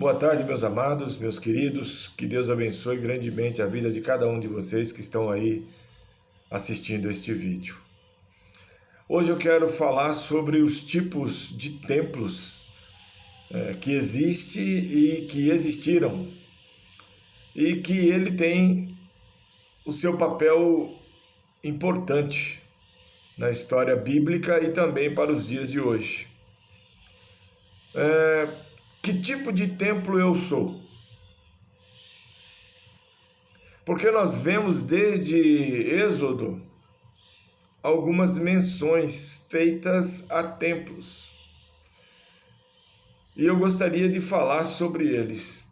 Boa tarde, meus amados, meus queridos. Que Deus abençoe grandemente a vida de cada um de vocês que estão aí assistindo este vídeo. Hoje eu quero falar sobre os tipos de templos que existem e que existiram, e que ele tem o seu papel importante na história bíblica e também para os dias de hoje. Que tipo de templo eu sou? Porque nós vemos desde Êxodo algumas menções feitas a templos. E eu gostaria de falar sobre eles.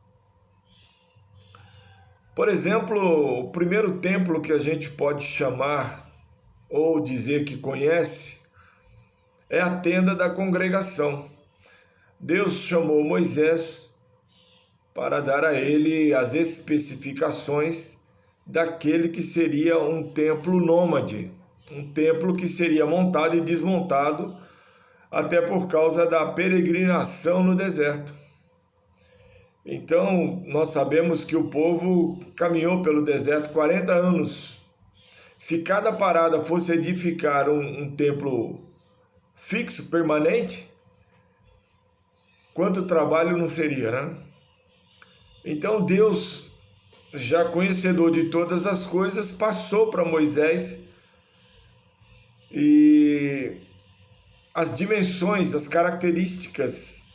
Por exemplo, o primeiro templo que a gente pode chamar ou dizer que conhece é a tenda da congregação. Deus chamou Moisés para dar a ele as especificações daquele que seria um templo nômade, um templo que seria montado e desmontado até por causa da peregrinação no deserto. Então, nós sabemos que o povo caminhou pelo deserto 40 anos. Se cada parada fosse edificar um templo fixo, permanente, quanto trabalho não seria, né? Então Deus, já conhecedor de todas as coisas, passou para Moisés e as dimensões, as características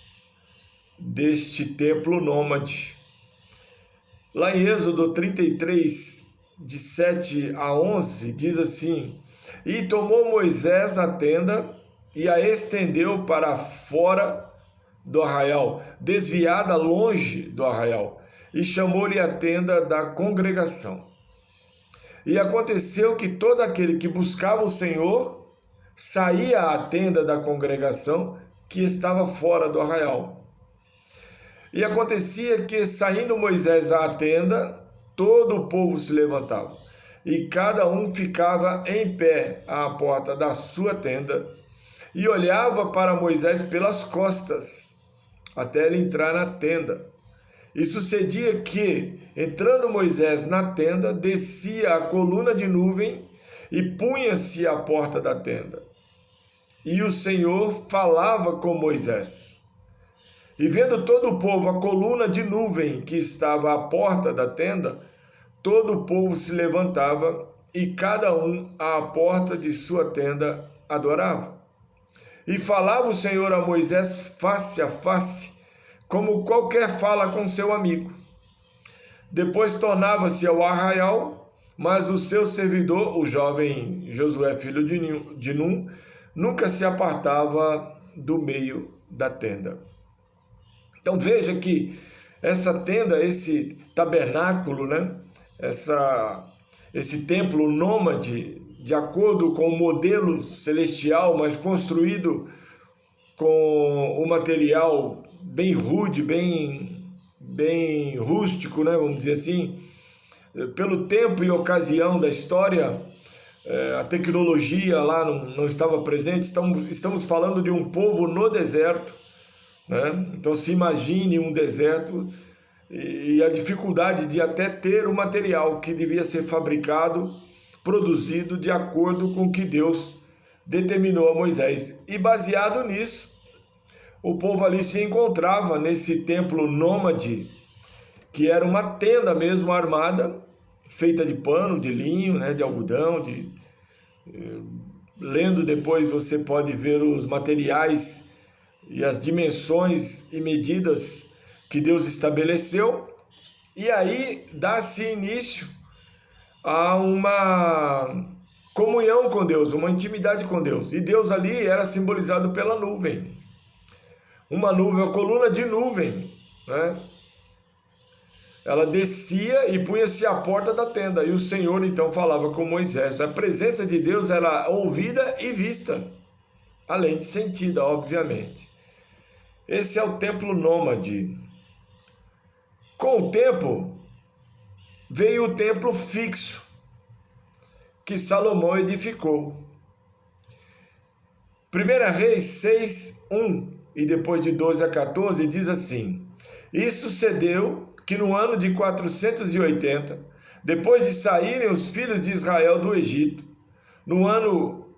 deste templo nômade. Lá em Êxodo 33, de 7 a 11, diz assim: E tomou Moisés a tenda e a estendeu para fora do arraial, desviada longe do arraial, e chamou-lhe a tenda da congregação. E aconteceu que todo aquele que buscava o Senhor saía à tenda da congregação que estava fora do arraial. E acontecia que, saindo Moisés à tenda, todo o povo se levantava, e cada um ficava em pé à porta da sua tenda, e olhava para Moisés pelas costas, até ele entrar na tenda. E sucedia que, entrando Moisés na tenda, descia a coluna de nuvem e punha-se à porta da tenda. E o Senhor falava com Moisés. E vendo todo o povo a coluna de nuvem que estava à porta da tenda, todo o povo se levantava e cada um à porta de sua tenda adorava. E falava o Senhor a Moisés face a face, como qualquer fala com seu amigo. Depois tornava-se ao arraial, mas o seu servidor, o jovem Josué, filho de Num, nunca se apartava do meio da tenda. Então veja que essa tenda, esse tabernáculo, né? Esse templo nômade, de acordo com o modelo celestial, mas construído com o material bem rude, bem rústico, né, vamos dizer assim, pelo tempo e ocasião da história, a tecnologia lá não estava presente. Estamos falando de um povo no deserto, né? Então se imagine um deserto e a dificuldade de até ter o material que devia ser fabricado, produzido de acordo com o que Deus determinou a Moisés. E baseado nisso, o povo ali se encontrava nesse templo nômade, que era uma tenda mesmo armada, feita de pano, de linho, né, de algodão. Lendo depois você pode ver os materiais e as dimensões e medidas que Deus estabeleceu. E aí dá-se início a uma comunhão com Deus, uma intimidade com Deus. E Deus ali era simbolizado pela nuvem. Uma nuvem, uma coluna de nuvem, né? Ela descia e punha-se à porta da tenda. E o Senhor então falava com Moisés. A presença de Deus era ouvida e vista, além de sentida, obviamente. Esse é o templo nômade. Com o tempo, veio o templo fixo, que Salomão edificou. 1 Reis 6, 1 e depois de 12 a 14 diz assim: E sucedeu que no ano de 480, depois de saírem os filhos de Israel do Egito, no ano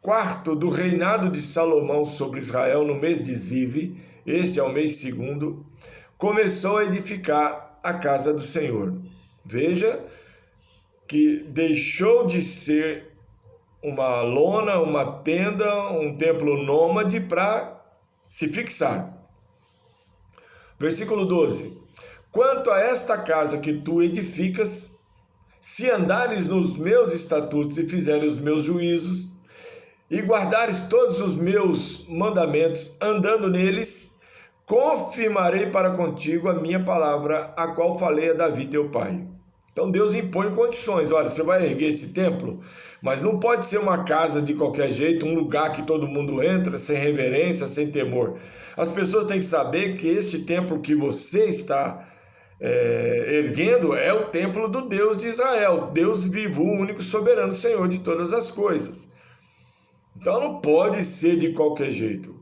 quarto do reinado de Salomão sobre Israel, no mês de Zive, este é o mês segundo, começou a edificar a casa do Senhor. Veja que deixou de ser uma lona, uma tenda, um templo nômade para se fixar. Versículo 12. Quanto a esta casa que tu edificas, se andares nos meus estatutos e fizeres os meus juízos, e guardares todos os meus mandamentos, andando neles, confirmarei para contigo a minha palavra, a qual falei a Davi teu pai. Então Deus impõe condições. Olha, você vai erguer esse templo, mas não pode ser uma casa de qualquer jeito, um lugar que todo mundo entra, sem reverência, sem temor. As pessoas têm que saber que este templo que você está erguendo é o templo do Deus de Israel, Deus vivo, o único soberano Senhor de todas as coisas. Então não pode ser de qualquer jeito.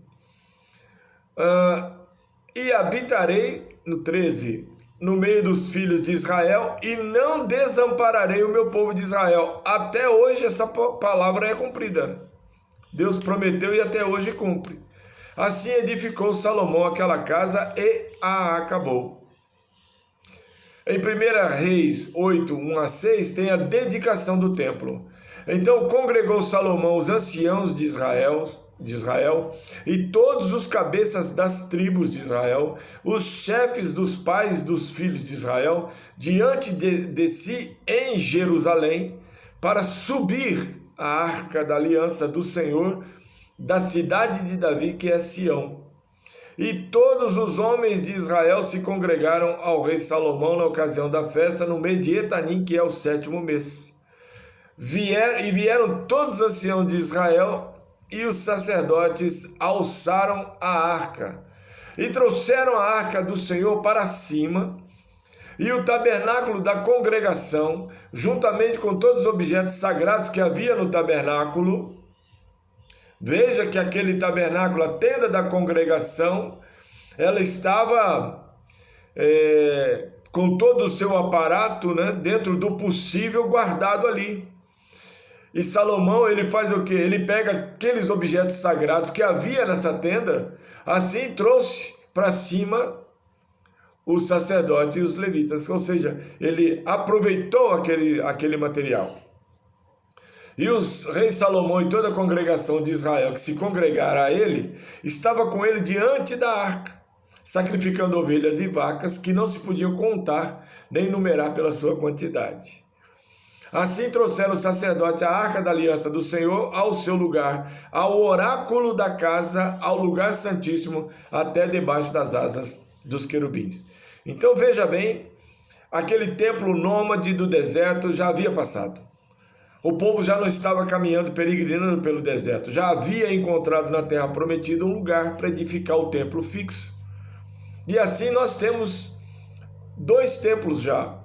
E habitarei, no 13, no meio dos filhos de Israel, e não desampararei o meu povo de Israel. Até hoje essa palavra é cumprida. Deus prometeu e até hoje cumpre. Assim edificou Salomão aquela casa e a acabou. Em 1 Reis 8, 1-6, tem a dedicação do templo. Então congregou Salomão os anciãos de Israel e todos os cabeças das tribos de Israel, os chefes dos pais dos filhos de Israel, diante de si em Jerusalém, para subir a arca da aliança do Senhor da cidade de Davi, que é Sião. E todos os homens de Israel se congregaram ao rei Salomão na ocasião da festa, no mês de Etanim, que é o 7º mês. Vieram todos os anciãos de Israel, e os sacerdotes alçaram a arca, e trouxeram a arca do Senhor para cima, e o tabernáculo da congregação, juntamente com todos os objetos sagrados que havia no tabernáculo. Veja que aquele tabernáculo, a tenda da congregação, ela estava com todo o seu aparato, né, dentro do possível, guardado ali. E Salomão, ele faz o quê? Ele pega aqueles objetos sagrados que havia nessa tenda, assim trouxe para cima os sacerdotes e os levitas, ou seja, ele aproveitou aquele material. E os reis Salomão e toda a congregação de Israel que se congregaram a ele, estava com ele diante da arca, sacrificando ovelhas e vacas que não se podiam contar nem numerar pela sua quantidade. Assim trouxeram os sacerdotes a arca da aliança do Senhor ao seu lugar, ao oráculo da casa, ao lugar santíssimo, até debaixo das asas dos querubins. Então veja bem, aquele templo nômade do deserto já havia passado. O povo já não estava caminhando, peregrinando pelo deserto. Já havia encontrado na terra prometida um lugar para edificar o templo fixo. E assim nós temos 2 templos já.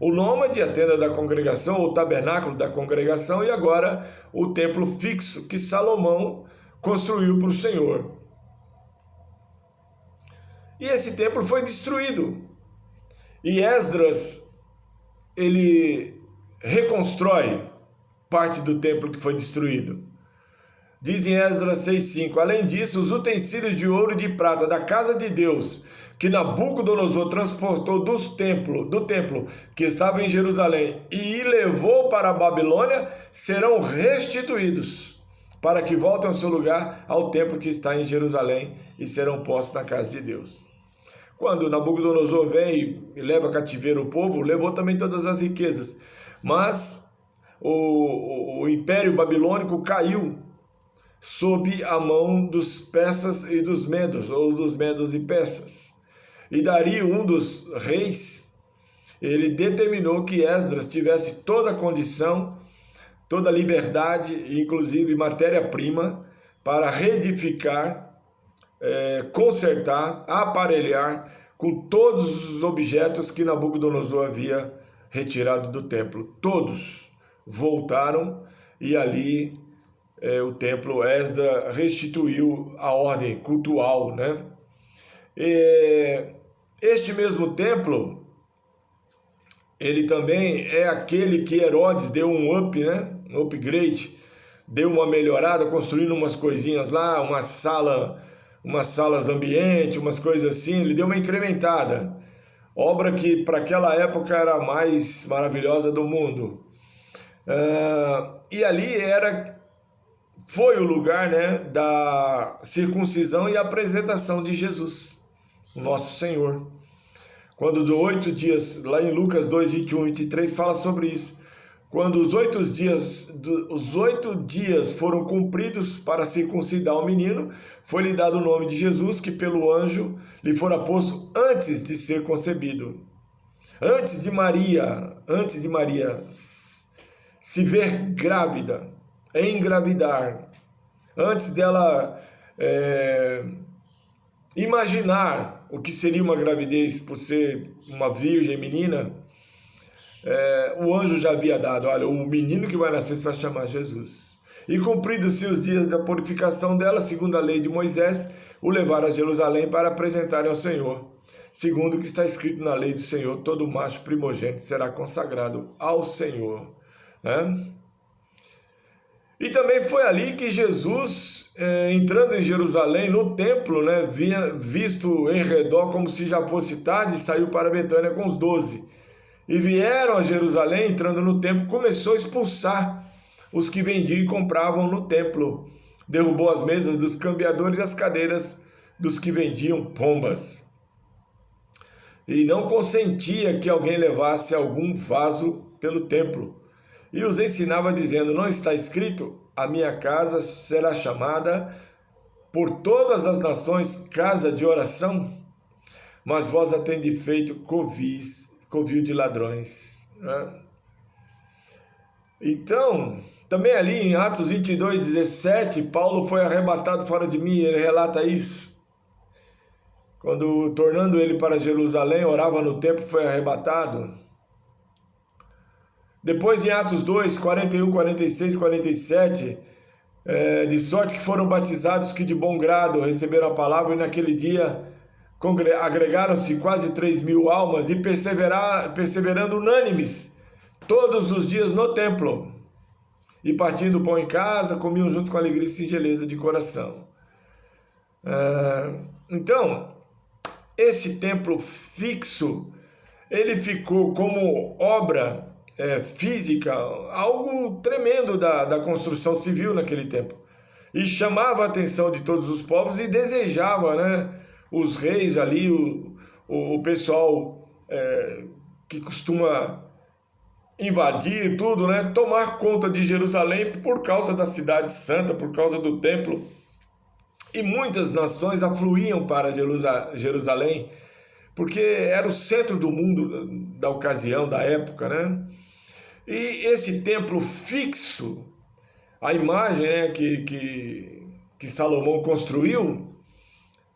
O nômade, a tenda da congregação, o tabernáculo da congregação, e agora o templo fixo que Salomão construiu para o Senhor. E esse templo foi destruído. E Esdras, ele reconstrói parte do templo que foi destruído. Diz em Esdras 6,5: além disso, os utensílios de ouro e de prata da casa de Deus, que Nabucodonosor transportou do templo que estava em Jerusalém e levou para a Babilônia, serão restituídos, para que voltem ao seu lugar, ao templo que está em Jerusalém, e serão postos na casa de Deus. Quando Nabucodonosor vem e leva cativeiro o povo, levou também todas as riquezas, mas o Império Babilônico caiu sob a mão dos persas e dos medos, ou dos medos e persas. E Dario, um dos reis, ele determinou que Esdras tivesse toda a condição, toda a liberdade, inclusive matéria-prima, para reedificar, consertar, aparelhar com todos os objetos que Nabucodonosor havia retirado do templo. Todos voltaram, e ali o templo, Esdras restituiu a ordem cultual, né? Este mesmo templo, ele também é aquele que Herodes deu um up, né? Um upgrade, deu uma melhorada, construindo umas coisinhas lá, umas salas ambiente, umas coisas assim, ele deu uma incrementada. Obra que para aquela época era a mais maravilhosa do mundo. E ali foi o lugar, né, da circuncisão e apresentação de Jesus, o nosso Senhor. Quando dos 8 dias, lá em Lucas 2, 21 e 23, fala sobre isso. Quando os 8 dias foram cumpridos para circuncidar o menino, foi-lhe dado o nome de Jesus, que pelo anjo lhe fora posto antes de ser concebido. Antes de Maria se ver grávida, engravidar, antes dela imaginar o que seria uma gravidez por ser uma virgem menina, o anjo já havia dado, olha, o menino que vai nascer se vai chamar Jesus. E cumpridos-se os dias da purificação dela, segundo a lei de Moisés, o levaram a Jerusalém para apresentarem ao Senhor. Segundo o que está escrito na lei do Senhor, todo macho primogênito será consagrado ao Senhor. Né? E também foi ali que Jesus, entrando em Jerusalém, no templo, né, visto em redor como se já fosse tarde, saiu para Betânia com os 12. E vieram a Jerusalém, entrando no templo, começou a expulsar os que vendiam e compravam no templo. Derrubou as mesas dos cambiadores e as cadeiras dos que vendiam pombas. E não consentia que alguém levasse algum vaso pelo templo. E os ensinava dizendo, não está escrito, a minha casa será chamada por todas as nações casa de oração? Mas vós a tende feito covil de ladrões. Né? Então, também ali em Atos 22, 17, Paulo foi arrebatado fora de mim, ele relata isso. Quando, tornando ele para Jerusalém, orava no templo, foi arrebatado. Depois em Atos 2, 41, 46, 47, de sorte que foram batizados que de bom grado receberam a palavra, e naquele dia agregaram-se quase 3.000 almas e perseverando unânimes todos os dias no templo e partindo o pão em casa, comiam juntos com alegria e singeleza de coração. Então, esse templo fixo, ele ficou como obra física, algo tremendo da construção civil naquele tempo, e chamava a atenção de todos os povos e desejava, né, os reis ali, o pessoal que costuma invadir tudo, né, tomar conta de Jerusalém por causa da cidade santa, por causa do templo. E muitas nações afluíam para Jerusalém, porque era o centro do mundo da ocasião, da época, né? E esse templo fixo, a imagem, né, que Salomão construiu,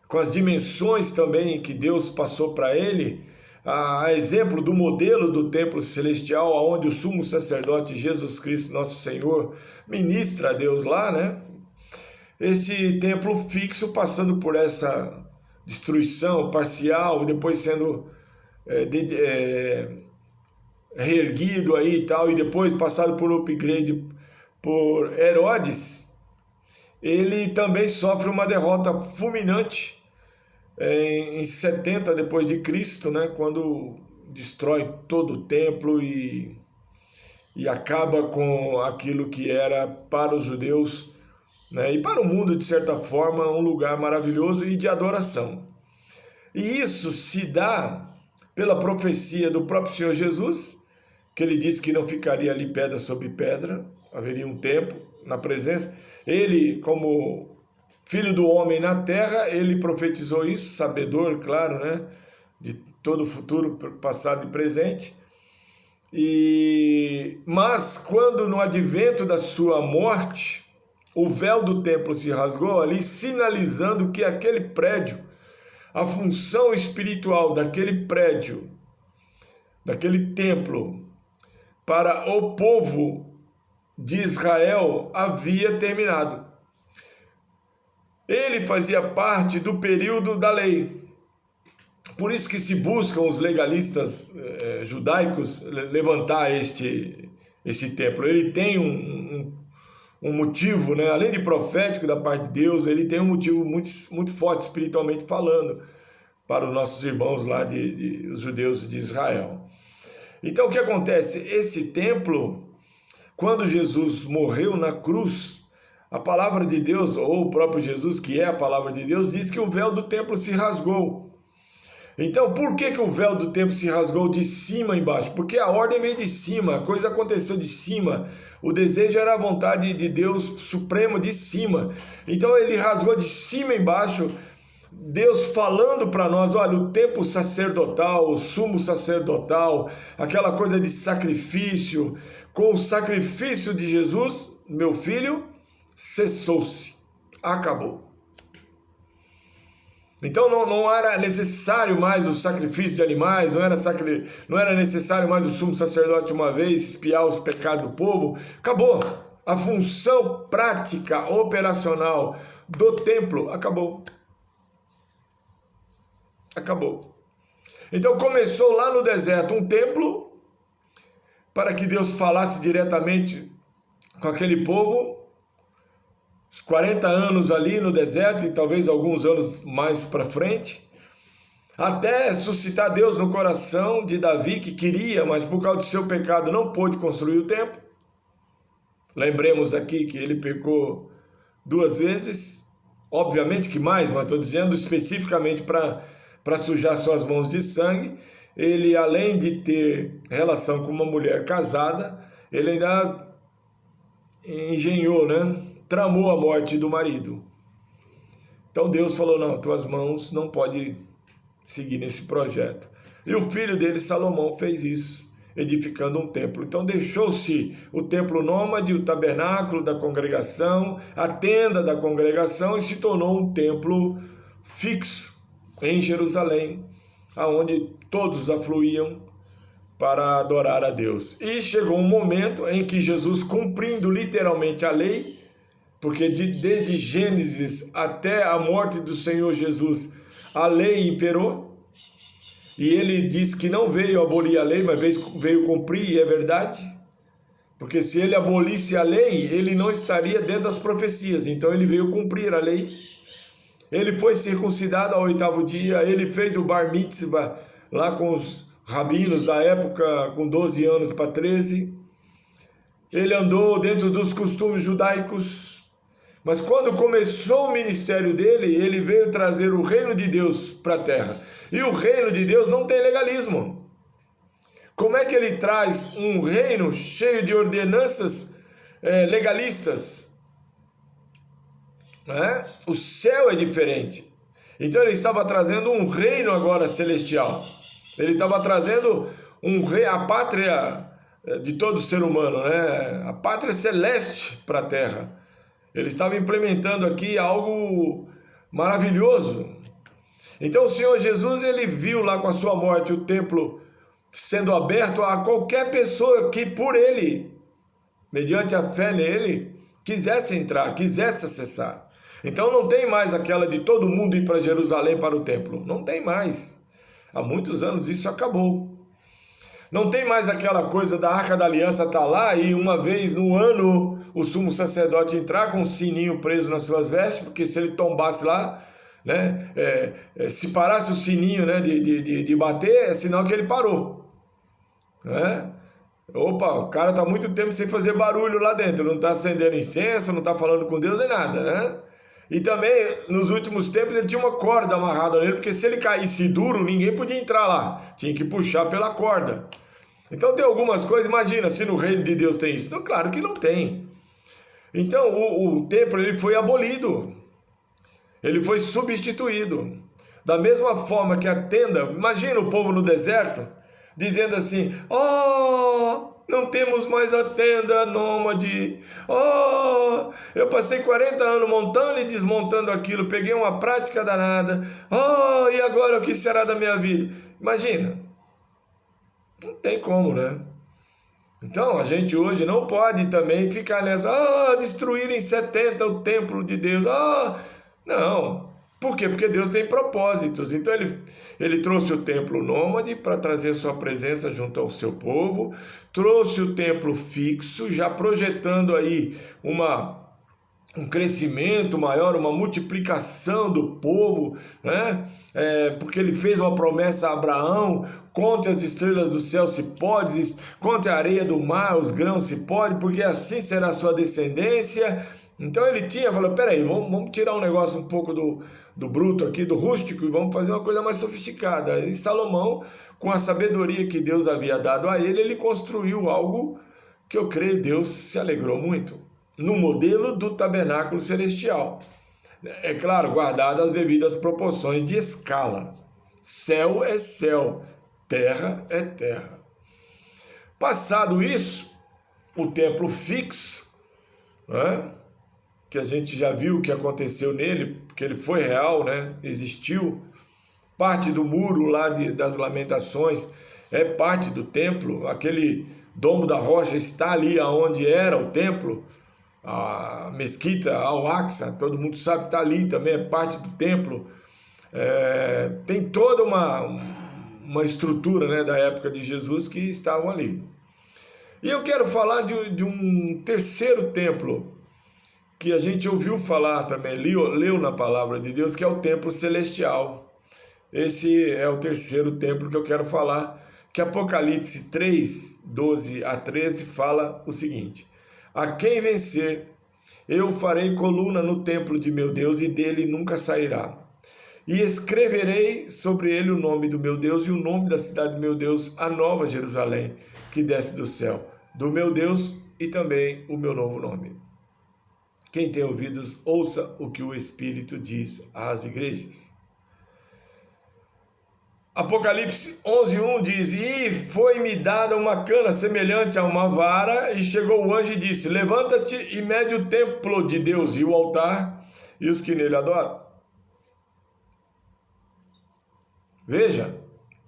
com as dimensões também que Deus passou para ele, a exemplo do modelo do templo celestial, onde o sumo sacerdote Jesus Cristo, nosso Senhor, ministra a Deus lá, né? Esse templo fixo passando por essa destruição parcial, depois sendo reerguido aí e tal, e depois passado por upgrade por Herodes, ele também sofre uma derrota fulminante em 70 depois de Cristo, né, quando destrói todo o templo e acaba com aquilo que era para os judeus, né, e para o mundo, de certa forma, um lugar maravilhoso e de adoração. E isso se dá pela profecia do próprio Senhor Jesus, que ele disse que não ficaria ali pedra sobre pedra, haveria um tempo na presença. Ele, como filho do homem na terra, ele profetizou isso, sabedor, claro, né, de todo o futuro, passado e presente. Mas quando no advento da sua morte, o véu do templo se rasgou ali, sinalizando que aquele prédio, a função espiritual daquele prédio, daquele templo, para o povo de Israel havia terminado. Ele fazia parte do período da lei. Por isso que se buscam os legalistas judaicos levantar esse templo. Ele tem um motivo, né? Além de profético da parte de Deus, ele tem um motivo muito, muito forte espiritualmente falando para os nossos irmãos lá os judeus de Israel. Então o que acontece? Esse templo, quando Jesus morreu na cruz, a palavra de Deus, ou o próprio Jesus, que é a palavra de Deus, diz que o véu do templo se rasgou. Então, por que o véu do templo se rasgou de cima a embaixo? Porque a ordem veio de cima, a coisa aconteceu de cima. O desejo era a vontade de Deus supremo de cima. Então ele rasgou de cima a embaixo, Deus falando para nós, olha, o templo sacerdotal, o sumo sacerdotal, aquela coisa de sacrifício, com o sacrifício de Jesus, meu filho, cessou-se, acabou. Então não era necessário mais o sacrifício de animais, não era necessário mais o sumo sacerdote uma vez espiar os pecados do povo. Acabou. A função prática, operacional do templo acabou. Acabou. Então começou lá no deserto um templo para que Deus falasse diretamente com aquele povo. Os 40 anos ali no deserto e talvez alguns anos mais para frente, até suscitar Deus no coração de Davi, que queria, mas por causa do seu pecado não pôde construir o templo. Lembremos aqui que ele pecou 2 vezes, obviamente que mais, mas estou dizendo especificamente para sujar suas mãos de sangue. Ele, além de ter relação com uma mulher casada, ele ainda engenhou, né? Tramou a morte do marido. Então Deus falou, não, tuas mãos não podem seguir nesse projeto. E o filho dele, Salomão, fez isso, edificando um templo. Então deixou-se o templo nômade, o tabernáculo da congregação, a tenda da congregação, e se tornou um templo fixo em Jerusalém, aonde todos afluíam para adorar a Deus. E chegou um momento em que Jesus, cumprindo literalmente a lei, porque desde Gênesis até a morte do Senhor Jesus, a lei imperou, e ele diz que não veio abolir a lei, mas veio cumprir, e é verdade, porque se ele abolisse a lei, ele não estaria dentro das profecias, então ele veio cumprir a lei. Ele foi circuncidado ao 8º dia, ele fez o bar mitzvah lá com os rabinos da época, com 12 anos para 13, ele andou dentro dos costumes judaicos. Mas quando começou o ministério dele, ele veio trazer o reino de Deus para a terra. E o reino de Deus não tem legalismo. Como é que ele traz um reino cheio de ordenanças legalistas? O céu é diferente. Então ele estava trazendo um reino agora celestial. Ele estava trazendo a pátria de todo ser humano, né? A pátria celeste para a terra. Ele estava implementando aqui algo maravilhoso. Então o Senhor Jesus, ele viu lá com a sua morte o templo sendo aberto a qualquer pessoa que por ele, mediante a fé nele, quisesse entrar, quisesse acessar. Então não tem mais aquela de todo mundo ir para Jerusalém para o templo. Não tem mais. Há muitos anos isso acabou. Não tem mais aquela coisa da Arca da Aliança estar lá e uma vez no ano o sumo sacerdote entrar com um sininho preso nas suas vestes, porque se ele tombasse lá, né, se parasse o sininho, né, de bater, é sinal que ele parou. Né? Opa, o cara está muito tempo sem fazer barulho lá dentro, não está acendendo incenso, não está falando com Deus nem nada, né? E também, nos últimos tempos, ele tinha uma corda amarrada nele, porque se ele caísse duro, ninguém podia entrar lá, tinha que puxar pela corda. Então tem algumas coisas, imagina, se no reino de Deus tem isso. Não, claro que não tem. Então o templo ele foi abolido, ele foi substituído. Da mesma forma que a tenda, imagina o povo no deserto, dizendo assim, não temos mais a tenda nômade, eu passei 40 anos montando e desmontando aquilo, peguei uma prática danada, e agora o que será da minha vida? Imagina, não tem como, né? Então a gente hoje não pode também ficar nessa, destruir em 70 o templo de Deus, não, Por quê? Porque Deus tem propósitos. Então ele trouxe o templo nômade para trazer sua presença junto ao seu povo, trouxe o templo fixo, já projetando aí um crescimento maior, uma multiplicação do povo, né? Porque ele fez uma promessa a Abraão: conte as estrelas do céu se podes, conte a areia do mar, os grãos se pode, porque assim será a sua descendência. Então ele falou, peraí, vamos tirar um negócio um pouco do bruto aqui, do rústico, e vamos fazer uma coisa mais sofisticada. E Salomão, com a sabedoria que Deus havia dado a ele construiu algo que eu creio Deus se alegrou muito, no modelo do tabernáculo celestial. É claro, guardadas as devidas proporções de escala. Céu é céu, terra é terra. Passado isso, o templo fixo, né, que a gente já viu o que aconteceu nele, porque ele foi real, né, existiu. Parte do muro lá das Lamentações é parte do templo. Aquele domo da rocha está ali aonde era o templo. A mesquita Al-Aqsa, todo mundo sabe, está ali também, é parte do templo. Tem toda uma estrutura, né, da época de Jesus que estavam ali. E eu quero falar de um terceiro templo que a gente ouviu falar também, leu na palavra de Deus, que é o templo celestial. Esse é o terceiro templo que eu quero falar, que Apocalipse 3, 12 a 13 fala o seguinte: a quem vencer, eu farei coluna no templo de meu Deus e dele nunca sairá. E escreverei sobre ele o nome do meu Deus e o nome da cidade do meu Deus, a nova Jerusalém, que desce do céu, do meu Deus, e também o meu novo nome. Quem tem ouvidos, ouça o que o Espírito diz às igrejas. Apocalipse 11:1 diz: e foi-me dada uma cana semelhante a uma vara, e chegou o anjo e disse: levanta-te e mede o templo de Deus e o altar e os que nele adoram. Veja,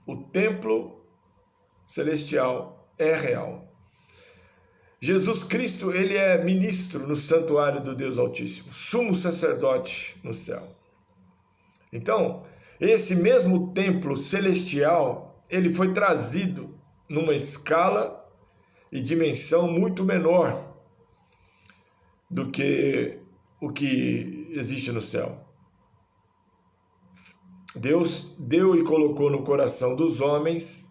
o templo celestial é real. Jesus Cristo, ele é ministro no santuário do Deus Altíssimo, sumo sacerdote no céu. Então, esse mesmo templo celestial, ele foi trazido numa escala e dimensão muito menor do que o que existe no céu. Deus deu e colocou no coração dos homens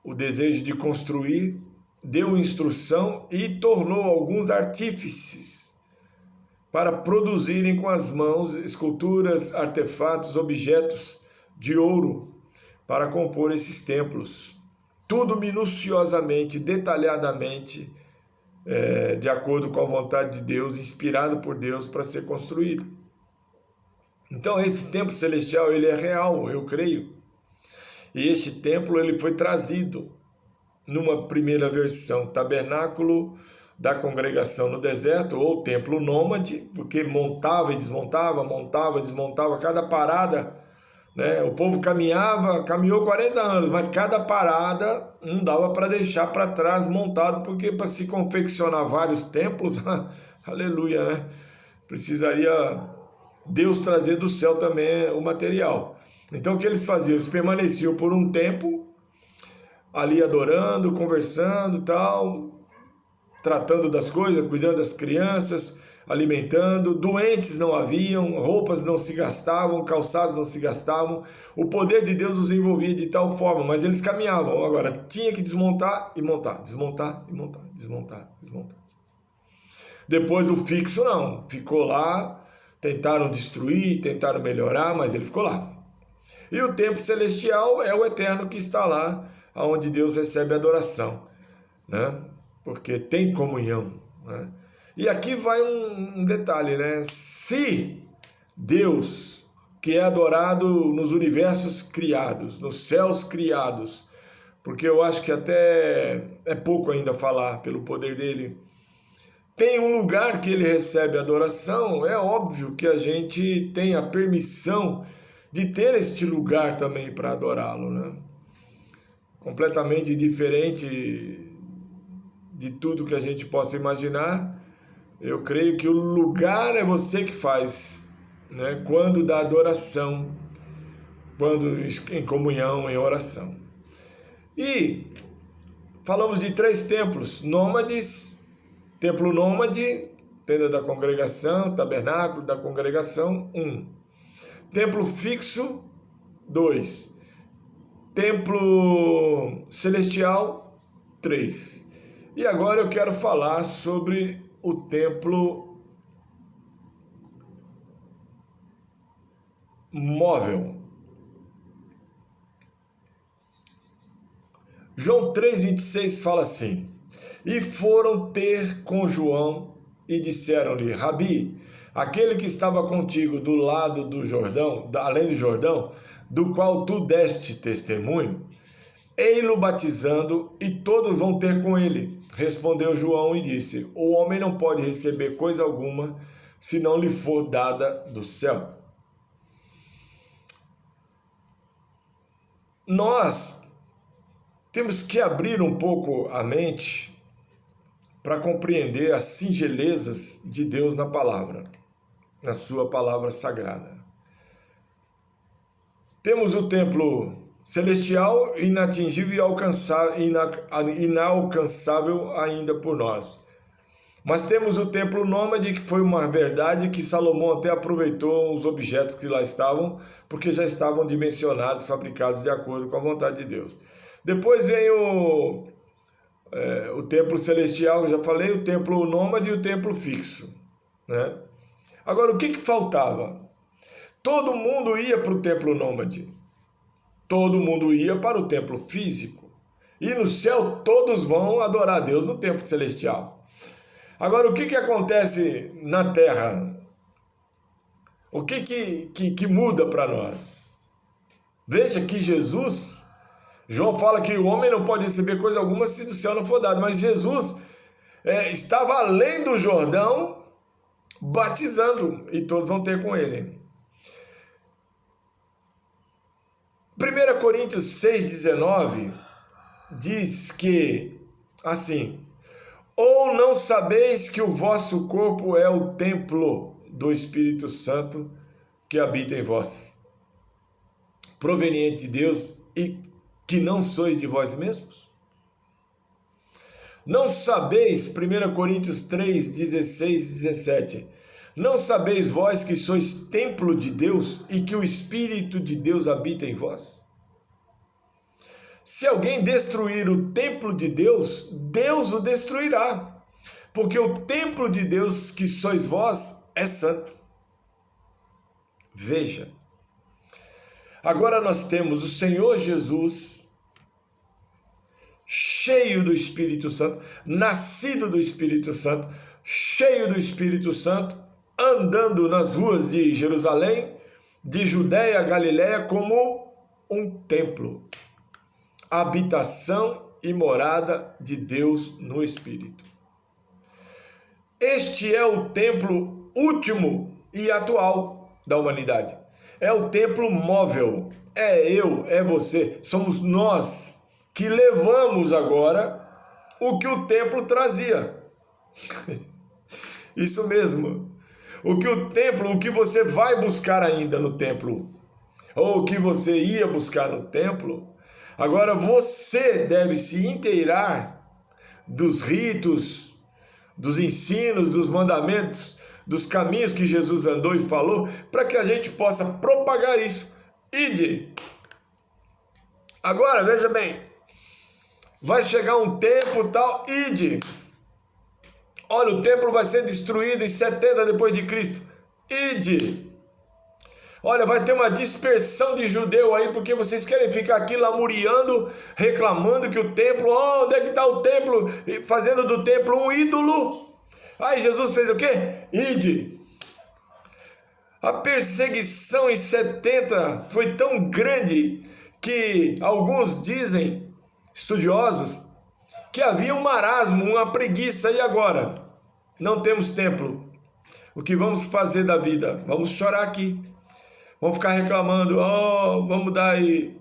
o desejo de construir, deu instrução e tornou alguns artífices para produzirem com as mãos esculturas, artefatos, objetos de ouro para compor esses templos. Tudo minuciosamente, detalhadamente, de acordo com a vontade de Deus, inspirado por Deus para ser construído. Então esse templo celestial, ele é real, eu creio. E este templo, ele foi trazido numa primeira versão, tabernáculo da congregação no deserto, ou templo nômade, porque montava e desmontava, cada parada, né? O povo caminhou 40 anos, mas cada parada não dava para deixar para trás montado, porque para se confeccionar vários templos, aleluia, né? Precisaria Deus trazer do céu também o material. Então o que eles faziam? Eles permaneciam por um tempo ali adorando, conversando, tal, tratando das coisas, cuidando das crianças, alimentando. Doentes não haviam, roupas não se gastavam, calçados não se gastavam. O poder de Deus os envolvia de tal forma, mas eles caminhavam. Agora tinha que desmontar e montar, desmontar e montar, desmontar, desmontar. Depois o fixo não, ficou lá. Tentaram destruir, tentaram melhorar, mas ele ficou lá. E o templo celestial é o eterno que está lá, onde Deus recebe adoração, né? Porque tem comunhão, né? E aqui vai um detalhe, né? Se Deus, que é adorado nos universos criados, nos céus criados, porque eu acho que até é pouco ainda falar pelo poder dele, tem um lugar que ele recebe adoração, é óbvio que a gente tem a permissão de ter este lugar também para adorá-lo, né? Completamente diferente de tudo que a gente possa imaginar. Eu creio que o lugar é você que faz, né? Quando da adoração, quando em comunhão, em oração. E falamos de 3 templos nômades: templo nômade, tenda da congregação, tabernáculo da congregação, 1. Templo fixo, 2. Templo celestial, 3. E agora eu quero falar sobre o templo móvel. João 3,26 fala assim: e foram ter com João e disseram-lhe: Rabi, aquele que estava contigo do lado do Jordão, além do Jordão, do qual tu deste testemunho, ei-lo batizando, e todos vão ter com ele. Respondeu João e disse: o homem não pode receber coisa alguma, se não lhe for dada do céu. Nós temos que abrir um pouco a mente para compreender as singelezas de Deus na palavra, na sua palavra sagrada. Temos o templo celestial, inatingível e inalcançável ainda por nós. Mas temos o templo nômade, que foi uma verdade que Salomão até aproveitou os objetos que lá estavam, porque já estavam dimensionados, fabricados de acordo com a vontade de Deus. Depois vem o templo celestial, eu já falei, o templo nômade e o templo fixo, né? Agora, o que faltava? Todo mundo ia para o templo nômade, todo mundo ia para o templo físico, e no céu todos vão adorar a Deus no templo celestial. Agora, o que acontece na terra? O que muda para nós? Veja que Jesus, João fala que o homem não pode receber coisa alguma se do céu não for dado, mas Jesus estava além do Jordão batizando, e todos vão ter com ele. 1 Coríntios 6,19 diz que, assim: ou não sabeis que o vosso corpo é o templo do Espírito Santo que habita em vós, proveniente de Deus, e que não sois de vós mesmos? Não sabeis, 1 Coríntios 3, 16 e 17, não sabeis vós que sois templo de Deus e que o Espírito de Deus habita em vós? Se alguém destruir o templo de Deus, Deus o destruirá, porque o templo de Deus que sois vós é santo. Veja, agora nós temos o Senhor Jesus cheio do Espírito Santo, nascido do Espírito Santo, cheio do Espírito Santo, andando nas ruas de Jerusalém, de Judéia a Galiléia, como um templo, habitação e morada de Deus no Espírito. Este é o templo último e atual da humanidade. É o templo móvel. É eu, é você, somos nós que levamos agora o que o templo trazia. Isso mesmo. O que você vai buscar ainda no templo, ou o que você ia buscar no templo, agora você deve se inteirar dos ritos, dos ensinos, dos mandamentos, dos caminhos que Jesus andou e falou, para que a gente possa propagar isso. Ide. Agora, veja bem, vai chegar um tempo tal, ide. Olha, o templo vai ser destruído em 70 depois de Cristo. Ide. Olha, vai ter uma dispersão de judeu aí, porque vocês querem ficar aqui lamuriando, reclamando que o templo, onde é que está o templo? Fazendo do templo um ídolo. Aí Jesus fez o quê? Ide. A perseguição em 70 foi tão grande que alguns dizem, estudiosos, que havia um marasmo, uma preguiça. E agora? Não temos templo. O que vamos fazer da vida? Vamos chorar aqui. Vamos ficar reclamando. Vamos dar aí,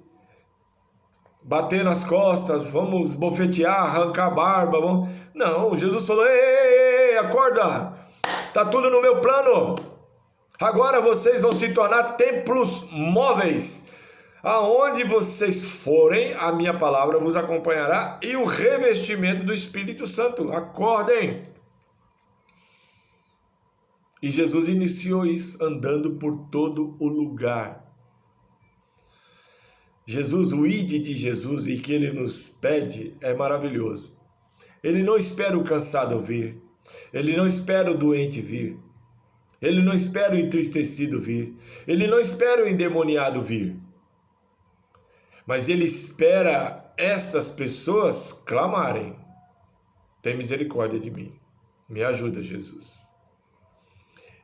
bater nas costas, vamos bofetear, arrancar a barba. Não, Jesus falou: ei, acorda. Tá tudo no meu plano. Agora vocês vão se tornar templos móveis. Aonde vocês forem, a minha palavra vos acompanhará e o revestimento do Espírito Santo. Acordem! E Jesus iniciou isso, andando por todo o lugar. Jesus, o ide de Jesus e que Ele nos pede é maravilhoso. Ele não espera o cansado vir. Ele não espera o doente vir. Ele não espera o entristecido vir. Ele não espera o endemoniado vir. Mas Ele espera estas pessoas clamarem: tem misericórdia de mim. Me ajuda, Jesus.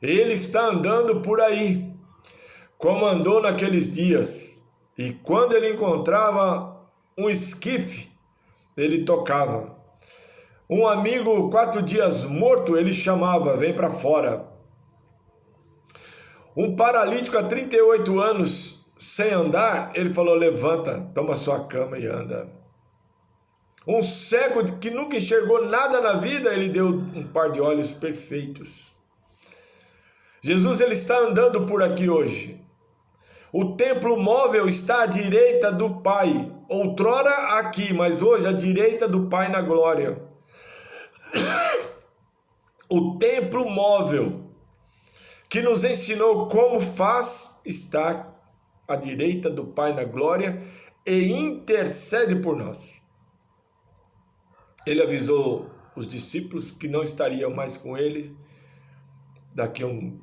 Ele está andando por aí, como andou naqueles dias. E quando ele encontrava um esquife, ele tocava. Um amigo 4 dias morto, ele chamava: vem para fora. Um paralítico há 38 anos sem andar, ele falou: levanta, toma sua cama e anda. Um cego que nunca enxergou nada na vida, ele deu um par de olhos perfeitos. Jesus, ele está andando por aqui hoje. O templo móvel está à direita do Pai. Outrora aqui, mas hoje à direita do Pai na glória. O templo móvel que nos ensinou como faz está à direita do Pai na glória e intercede por nós. Ele avisou os discípulos que não estariam mais com ele. Daqui a um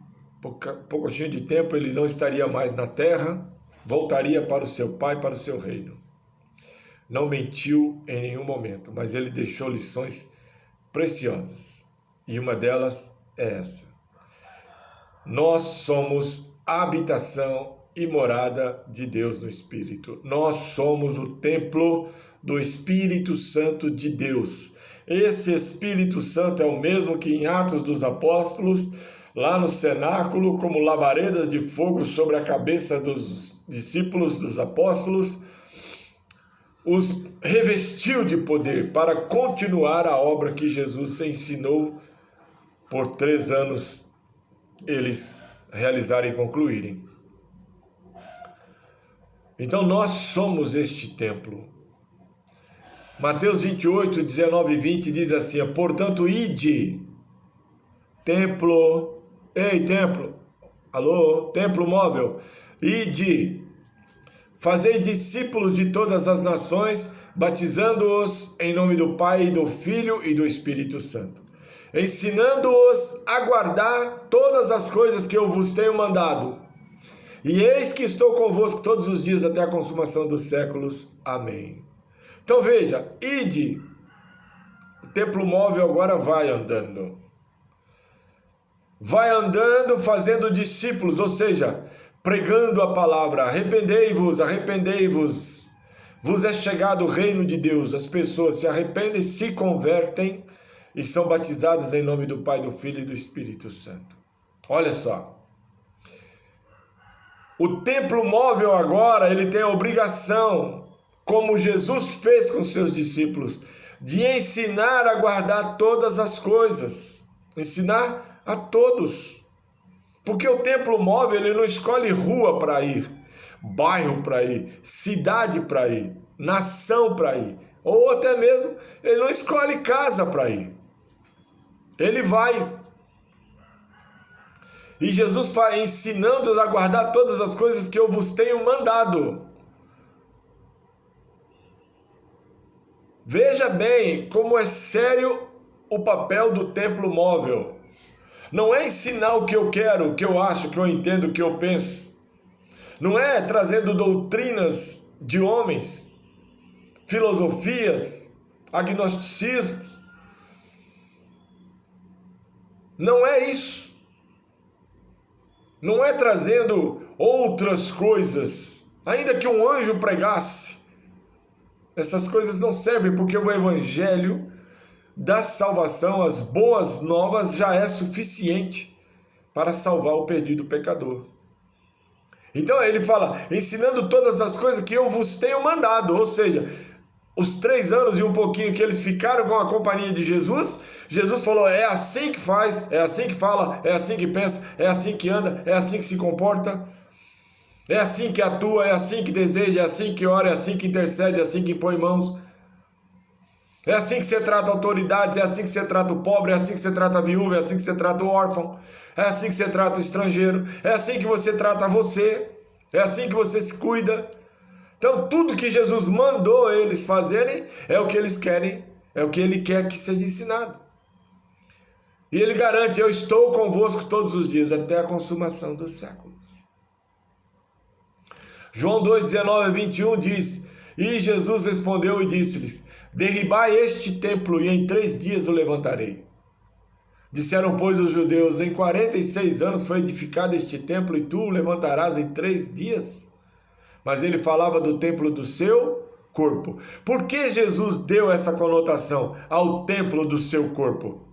pouquinho de tempo ele não estaria mais na terra, voltaria para o seu Pai, para o seu reino. Não mentiu em nenhum momento, mas ele deixou lições preciosas. E uma delas é essa: nós somos a habitação e morada de Deus no Espírito. Nós somos o templo do Espírito Santo de Deus. Esse Espírito Santo é o mesmo que em Atos dos Apóstolos, lá no cenáculo, como labaredas de fogo sobre a cabeça dos discípulos, dos apóstolos, os revestiu de poder para continuar a obra que Jesus ensinou por 3 anos eles realizarem e concluírem. Então nós somos este templo. Mateus 28, 19 e 20 diz assim: portanto, ide, templo, ei templo, alô, templo móvel, ide, fazei discípulos de todas as nações, batizando-os em nome do Pai, do Filho e do Espírito Santo, ensinando-os a guardar todas as coisas que eu vos tenho mandado. E eis que estou convosco todos os dias até a consumação dos séculos. Amém. Então veja, ide, o templo móvel agora vai andando. Vai andando fazendo discípulos, ou seja, pregando a palavra. Arrependei-vos, arrependei-vos. Vos é chegado o reino de Deus. As pessoas se arrependem, se convertem e são batizadas em nome do Pai, do Filho e do Espírito Santo. Olha só. O templo móvel agora, ele tem a obrigação, como Jesus fez com seus discípulos, de ensinar a guardar todas as coisas. Ensinar a todos. Porque o templo móvel, ele não escolhe rua para ir, bairro para ir, cidade para ir, nação para ir, ou até mesmo ele não escolhe casa para ir. Ele vai. E Jesus vai ensinando-os a guardar todas as coisas que eu vos tenho mandado. Veja bem como é sério o papel do templo móvel. Não é ensinar o que eu quero, o que eu acho, o que eu entendo, o que eu penso. Não é trazendo doutrinas de homens, filosofias, agnosticismos. Não é isso. Não é trazendo outras coisas, ainda que um anjo pregasse. Essas coisas não servem, porque o evangelho da salvação, as boas novas, já é suficiente para salvar o perdido pecador. Então ele fala, ensinando todas as coisas que eu vos tenho mandado, ou seja, os 3 anos e um pouquinho que eles ficaram com a companhia de Jesus, Jesus falou: é assim que faz, é assim que fala, é assim que pensa, é assim que anda, é assim que se comporta, é assim que atua, é assim que deseja, é assim que ora, é assim que intercede, é assim que impõe mãos. É assim que você trata autoridades, é assim que você trata o pobre, é assim que você trata a viúva, é assim que você trata o órfão, é assim que você trata o estrangeiro, é assim que você trata você, é assim que você se cuida. Então, tudo que Jesus mandou eles fazerem é o que eles querem, é o que ele quer que seja ensinado. E ele garante: eu estou convosco todos os dias, até a consumação dos séculos. João 2,19-21 diz: e Jesus respondeu e disse-lhes: derribai este templo e em 3 dias o levantarei. Disseram, pois, os judeus: em 46 anos foi edificado este templo e tu o levantarás em 3 dias? Mas ele falava do templo do seu corpo. Por que Jesus deu essa conotação ao templo do seu corpo?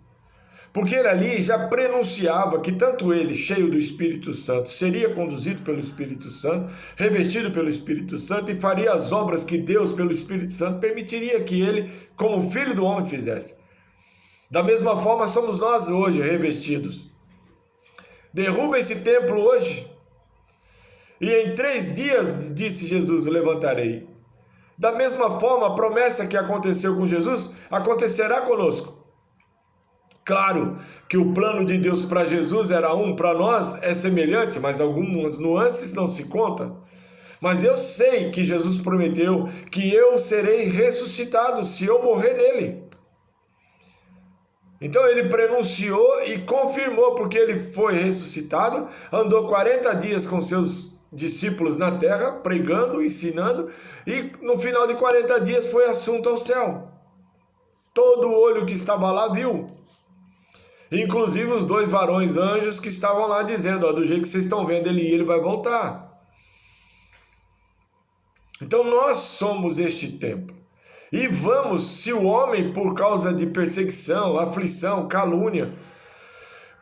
Porque ele ali já prenunciava que tanto ele, cheio do Espírito Santo, seria conduzido pelo Espírito Santo, revestido pelo Espírito Santo e faria as obras que Deus, pelo Espírito Santo, permitiria que ele, como filho do homem, fizesse. Da mesma forma somos nós hoje revestidos. Derruba esse templo hoje e em 3 dias, disse Jesus, o levantarei. Da mesma forma, a promessa que aconteceu com Jesus acontecerá conosco. Claro que o plano de Deus para Jesus era um, para nós é semelhante, mas algumas nuances não se contam. Mas eu sei que Jesus prometeu que eu serei ressuscitado se eu morrer nele. Então ele prenunciou e confirmou, porque ele foi ressuscitado, andou 40 dias com seus discípulos na terra, pregando, ensinando, e no final de 40 dias foi assunto ao céu. Todo olho que estava lá viu. Inclusive os 2 varões anjos que estavam lá dizendo: ó, do jeito que vocês estão vendo ele ir, ele vai voltar. Então nós somos este templo. E vamos, se o homem, por causa de perseguição, aflição, calúnia,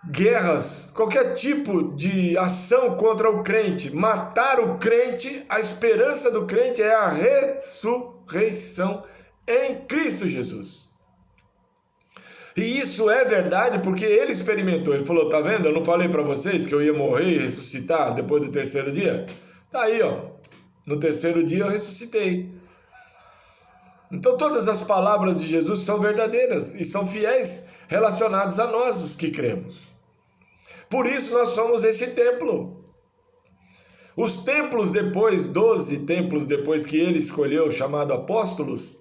guerras, qualquer tipo de ação contra o crente, matar o crente, a esperança do crente é a ressurreição em Cristo Jesus. E isso é verdade porque ele experimentou. Ele falou: tá vendo? Eu não falei para vocês que eu ia morrer e ressuscitar depois do 3º dia? Tá aí, ó. No 3º dia eu ressuscitei. Então todas as palavras de Jesus são verdadeiras e são fiéis, relacionadas a nós, os que cremos. Por isso nós somos esse templo. Os templos depois, 12 templos depois que ele escolheu, chamado apóstolos,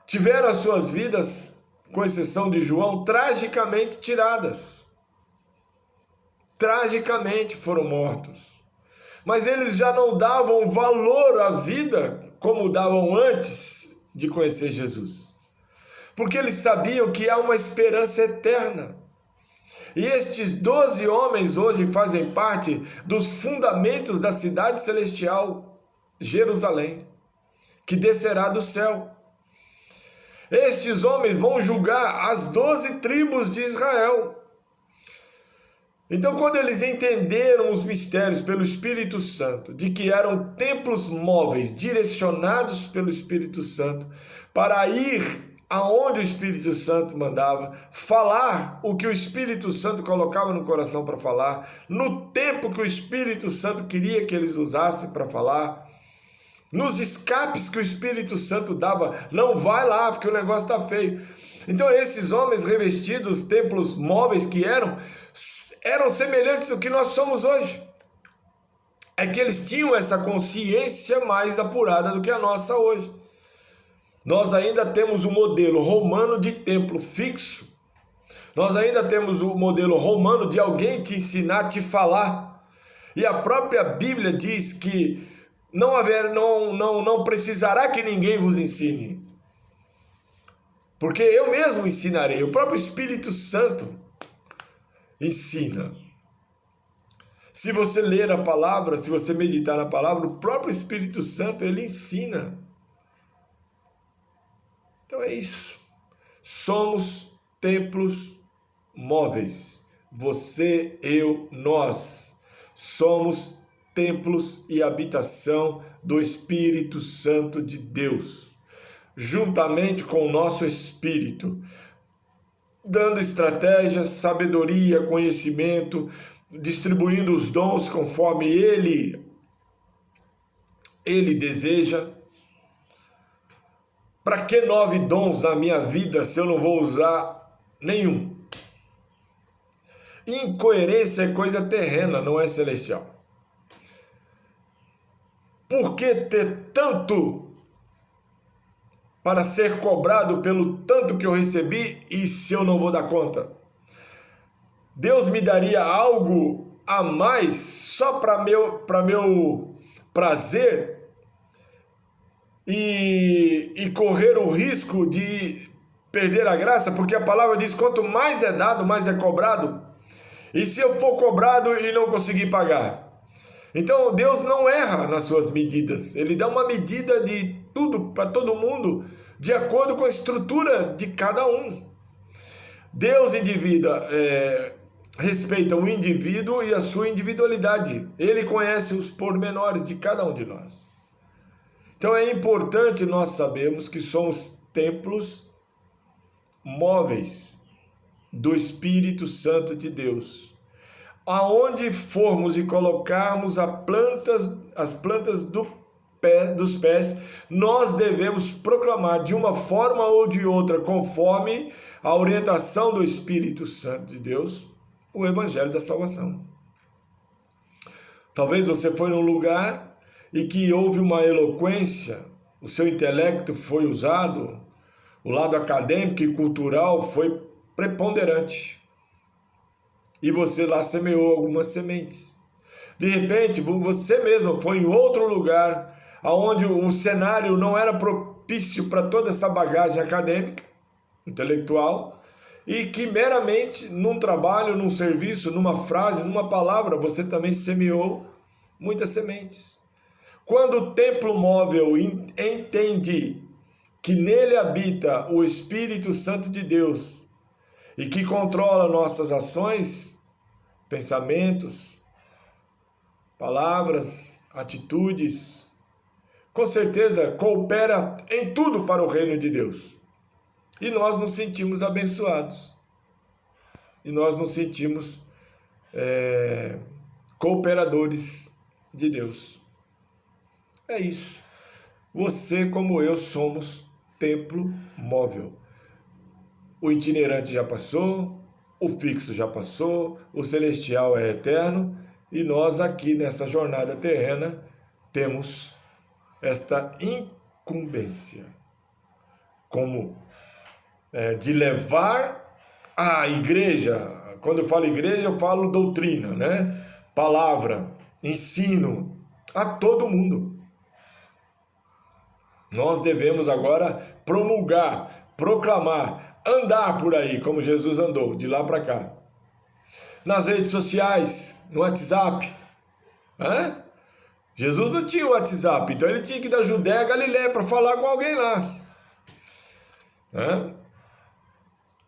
tiveram as suas vidas, com exceção de João, tragicamente tiradas. Tragicamente foram mortos. Mas eles já não davam valor à vida como davam antes de conhecer Jesus. Porque eles sabiam que há uma esperança eterna. E estes 12 homens hoje fazem parte dos fundamentos da cidade celestial, Jerusalém, que descerá do céu. Estes homens vão julgar as 12 tribos de Israel. Então, quando eles entenderam os mistérios pelo Espírito Santo, de que eram templos móveis, direcionados pelo Espírito Santo, para ir aonde o Espírito Santo mandava, falar o que o Espírito Santo colocava no coração para falar, no tempo que o Espírito Santo queria que eles usassem para falar, nos escapes que o Espírito Santo dava, não vai lá porque o negócio está feio. Então esses homens revestidos, templos móveis que eram semelhantes ao que nós somos hoje. É que eles tinham essa consciência mais apurada do que a nossa hoje. Nós ainda temos o modelo romano de templo fixo. Nós ainda temos o modelo romano de alguém te ensinar, te falar. E a própria Bíblia diz que não precisará que ninguém vos ensine. Porque eu mesmo ensinarei. O próprio Espírito Santo ensina. Se você ler a palavra, se você meditar na palavra, o próprio Espírito Santo, ele ensina. Então é isso. Somos templos móveis. Você, eu, nós. Somos templos e habitação do Espírito Santo de Deus. juntamente com o nosso espírito, dando estratégias, sabedoria, conhecimento, distribuindo os dons conforme Ele deseja. Para que 9 dons na minha vida se eu não vou usar nenhum? Incoerência é coisa terrena, não é celestial. Por que ter tanto para ser cobrado pelo tanto que eu recebi e se eu não vou dar conta? Deus me daria algo a mais só para meu prazer e correr o risco de perder a graça? Porque a palavra diz: quanto mais é dado, mais é cobrado. E se eu for cobrado e não conseguir pagar? Então Deus não erra nas suas medidas. Ele dá uma medida de tudo para todo mundo, de acordo com a estrutura de cada um. Deus respeita o indivíduo e a sua individualidade. Ele conhece os pormenores de cada um de nós. Então é importante nós sabermos que somos templos móveis do Espírito Santo de Deus. Aonde formos e colocarmos as plantas dos pés, nós devemos proclamar de uma forma ou de outra, conforme a orientação do Espírito Santo de Deus, o Evangelho da salvação. Talvez você foi num lugar e que houve uma eloquência, o seu intelecto foi usado, o lado acadêmico e cultural foi preponderante. E você lá semeou algumas sementes. De repente, você mesmo foi em outro lugar, onde o cenário não era propício para toda essa bagagem acadêmica, intelectual, e que meramente num trabalho, num serviço, numa frase, numa palavra, você também semeou muitas sementes. Quando o templo móvel entende que nele habita o Espírito Santo de Deus e que controla nossas ações, pensamentos, palavras, atitudes, com certeza coopera em tudo para o reino de Deus. E nós nos sentimos abençoados. E nós nos sentimos cooperadores de Deus. É isso. Você, como eu, somos templo móvel. O itinerante já passou, o fixo já passou, o celestial é eterno, e nós aqui nessa jornada terrena temos esta incumbência, como de levar a igreja. Quando eu falo igreja, eu falo doutrina, né? Palavra, ensino a todo mundo. Nós devemos agora promulgar, proclamar, andar por aí, como Jesus andou, de lá para cá. Nas redes sociais, no WhatsApp. Jesus não tinha o WhatsApp, então ele tinha que ir da Judéia a Galiléia para falar com alguém lá.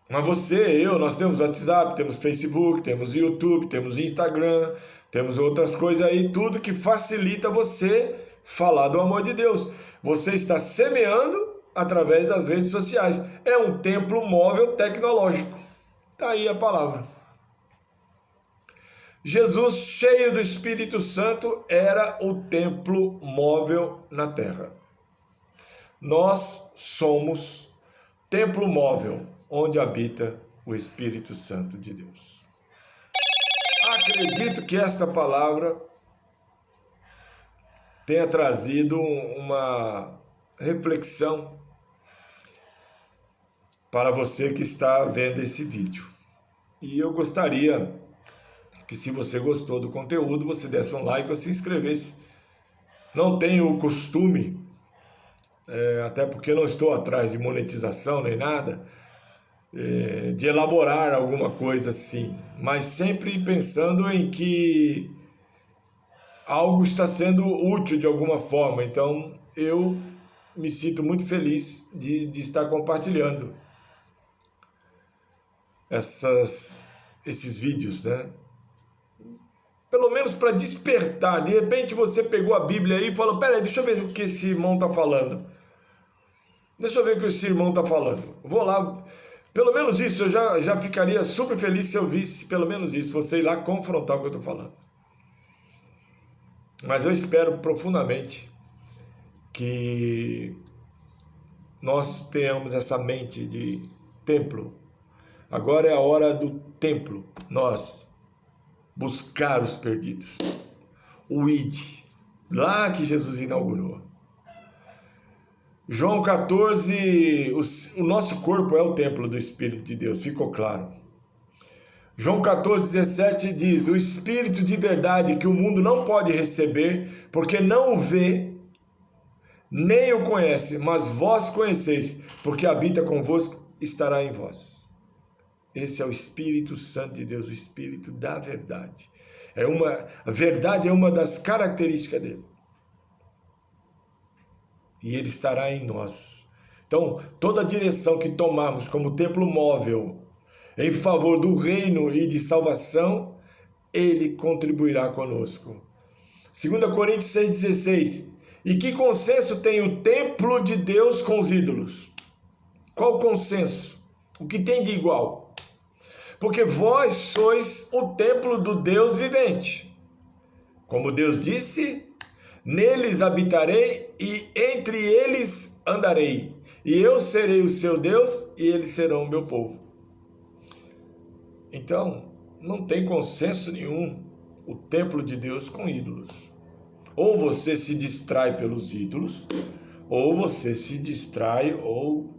Mas você, eu, nós temos WhatsApp, temos Facebook, temos YouTube, temos Instagram, temos outras coisas aí, tudo que facilita você falar do amor de Deus. Você está semeando através das redes sociais. É um templo móvel tecnológico. Está aí a palavra. Jesus, cheio do Espírito Santo, era o templo móvel na terra. Nós somos templo móvel, onde habita o Espírito Santo de Deus. Acredito que esta palavra tenha trazido uma reflexão para você que está vendo esse vídeo. E eu gostaria que, se você gostou do conteúdo, você desse um like ou se inscrevesse. Não tenho o costume, até porque não estou atrás de monetização nem nada, de elaborar alguma coisa assim, mas sempre pensando em que algo está sendo útil de alguma forma. Então eu me sinto muito feliz de estar compartilhando esses vídeos, né? Pelo menos para despertar. De repente você pegou a Bíblia aí e falou: peraí, deixa eu ver o que esse irmão está falando. Deixa eu ver o que esse irmão está falando. Vou lá, pelo menos isso, eu já ficaria super feliz se eu visse pelo menos isso, você ir lá confrontar o que eu estou falando. Mas eu espero profundamente que nós tenhamos essa mente de templo. Agora é a hora do templo, nós buscar os perdidos. O ID, lá que Jesus inaugurou. João 14, o nosso corpo é o templo do Espírito de Deus, ficou claro. João 14, 17 diz: o Espírito de verdade que o mundo não pode receber, porque não o vê, nem o conhece, mas vós conheceis, porque habita convosco, estará em vós. Esse é o Espírito Santo de Deus, o Espírito da verdade. A verdade é uma das características dele. E ele estará em nós. Então, toda a direção que tomarmos como templo móvel em favor do reino e de salvação, ele contribuirá conosco. 2 Coríntios 6,16. E que consenso tem o templo de Deus com os ídolos? Qual consenso? O que tem de igual? Porque vós sois o templo do Deus vivente. Como Deus disse, neles habitarei e entre eles andarei. E eu serei o seu Deus e eles serão o meu povo. Então, não tem consenso nenhum o templo de Deus com ídolos. Ou você se distrai pelos ídolos, ou você se distrai, ou...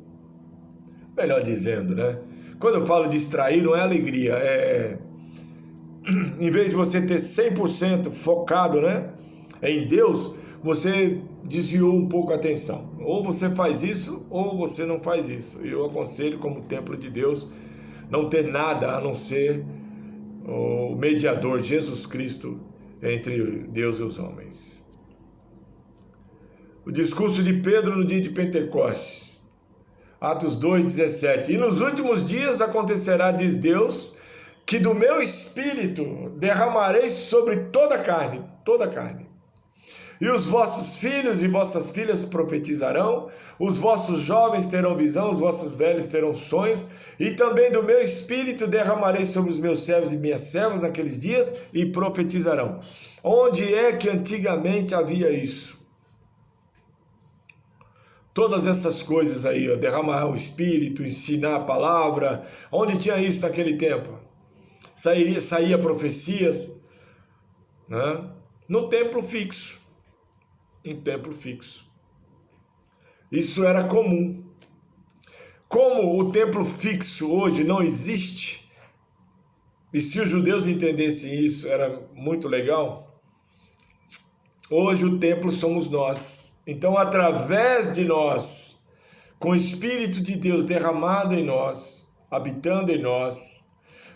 Melhor dizendo, né? Quando eu falo distrair, não é alegria, em vez de você ter 100% focado, né, em Deus, você desviou um pouco a atenção. Ou você faz isso, ou você não faz isso. Eu aconselho, como templo de Deus, não ter nada a não ser o mediador, Jesus Cristo, entre Deus e os homens. O discurso de Pedro no dia de Pentecostes, Atos 2,17. E nos últimos dias acontecerá, diz Deus, que do meu espírito derramarei sobre toda a carne. E os vossos filhos e vossas filhas profetizarão, os vossos jovens terão visão, os vossos velhos terão sonhos, e também do meu espírito derramarei sobre os meus servos e minhas servas naqueles dias, e profetizarão. Onde é que antigamente havia isso? Todas essas coisas aí, ó, derramar o espírito, ensinar a palavra, onde tinha isso naquele tempo? Saía profecias, né? No templo fixo. Um templo fixo. Isso era comum. Como o templo fixo hoje não existe, e se os judeus entendessem isso, era muito legal, hoje o templo somos nós. Então, através de nós, com o Espírito de Deus derramado em nós, habitando em nós,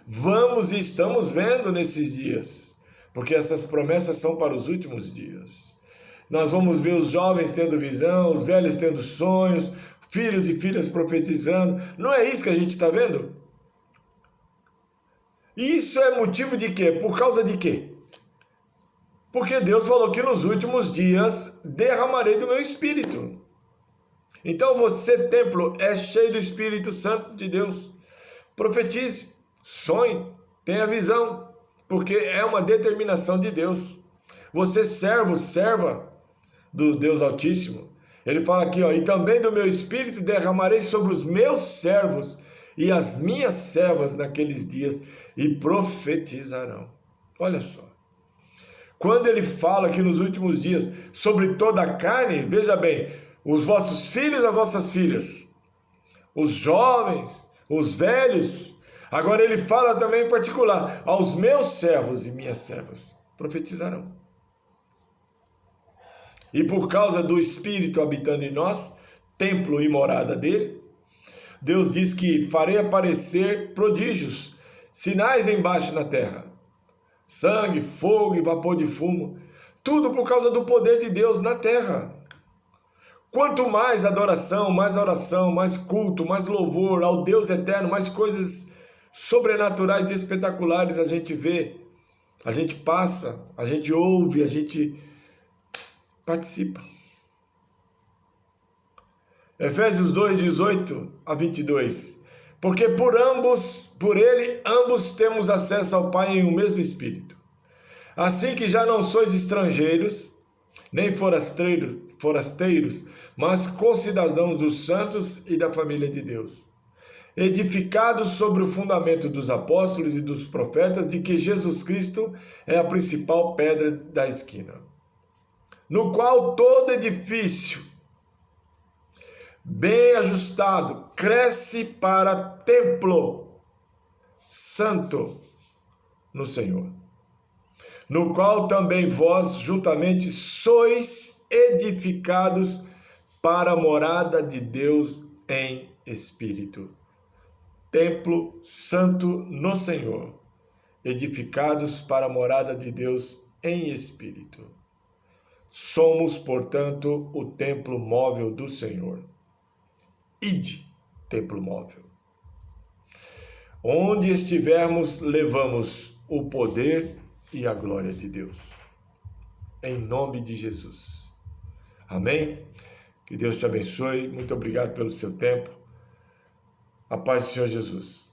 vamos e estamos vendo nesses dias, porque essas promessas são para os últimos dias. Nós vamos ver os jovens tendo visão, os velhos tendo sonhos, filhos e filhas profetizando. Não é isso que a gente está vendo? E isso é motivo de quê? Por causa de quê? Porque Deus falou que nos últimos dias derramarei do meu Espírito. Então você, templo, é cheio do Espírito Santo de Deus. Profetize, sonhe, tenha visão, porque é uma determinação de Deus. Você, servo, serva do Deus Altíssimo, ele fala aqui, ó, e também do meu Espírito derramarei sobre os meus servos e as minhas servas naqueles dias, e profetizarão. Olha só. Quando ele fala que nos últimos dias, sobre toda a carne, veja bem, os vossos filhos e as vossas filhas, os jovens, os velhos, agora ele fala também em particular, aos meus servos e minhas servas, profetizarão. E por causa do Espírito habitando em nós, templo e morada dele, Deus diz que farei aparecer prodígios, sinais embaixo na terra. Sangue, fogo e vapor de fumo, tudo por causa do poder de Deus na terra. Quanto mais adoração, mais oração, mais culto, mais louvor ao Deus eterno, mais coisas sobrenaturais e espetaculares a gente vê, a gente passa, a gente ouve, a gente participa. Efésios 2, 18 a 22. Porque por ele ambos temos acesso ao Pai em um mesmo Espírito. Assim que já não sois estrangeiros, nem forasteiros, mas concidadãos dos santos e da família de Deus, edificados sobre o fundamento dos apóstolos e dos profetas, de que Jesus Cristo é a principal pedra da esquina, no qual todo edifício bem ajustado cresce para templo santo no Senhor, no qual também vós juntamente sois edificados para a morada de Deus em espírito. Templo santo no Senhor, edificados para a morada de Deus em espírito. Somos, portanto, o templo móvel do Senhor. Ide, templo móvel. Onde estivermos, levamos o poder e a glória de Deus. Em nome de Jesus. Amém? Que Deus te abençoe. Muito obrigado pelo seu tempo. A paz do Senhor Jesus.